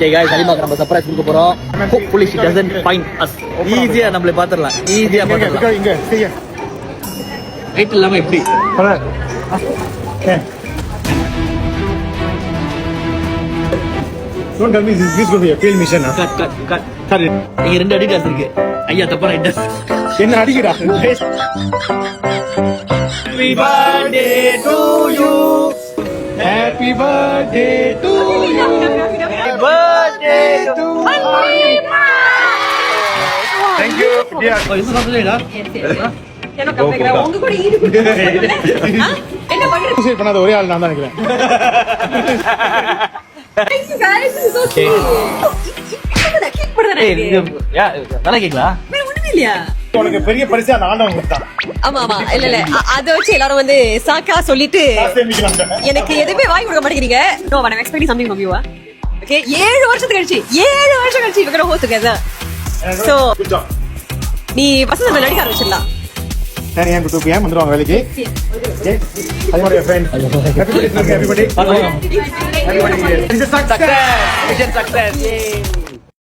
Okay guys ஹலிமாக்கு நம்ம surprise கொடுக்க போறோம். Hopefully she doesn't find us. ஈஸியா நம்மள பாத்துறலாம். ஈஸியா பாத்துறலாம். இங்க சரியா. ரைட் இல்லாம எப்படி? Don't tell me this is going to be a failed mission. Cut. Sorry. இங்க ரெண்டு அடிடாஸ் இருக்கு. ஐயா தப்பா ரைட். என்ன அடிக்குடா? Happy birthday to you. Happy birthday to you. Happy birthday to you. Thank you. Yeah. Oh, இது சாப்பிடலைடா? என்ன கம்பேக்கற உங்க கூட ஈடு என்ன பண்றீங்க? சூசைட் பண்ணாத ஒரே ஆள் நான் தான் நினைக்கிறேன். Thank you guys. This is so sweet. என்ன கேக் போடுறேன். யா நல்லா கேக்குதா? வேற ஒண்ணுமே இல்லையா? உனக்கு பெரிய பரிசு அந்த ஆண்டவன் கொடுத்தான். ஆமா இல்ல அத வச்சு எல்லாரும் வந்து சாக்கா சொல்லிட்டு எனக்கு எதுவுமே வாங்கி கொடுக்க மாட்டேங்கிறீங்க. No, I'm expecting something from you. Okay, 7 வருஷம் கழிச்சு we're going to host together. So நீ வசந்த நடிக்க ஆரம்பிச்சிடலாம். நான் ஏன் 2 PM வந்துருவாங்க வேலைக்கு. Okay. Hello friend. Happy birthday to everybody. Everybody. It's a success. Mission success. Yay.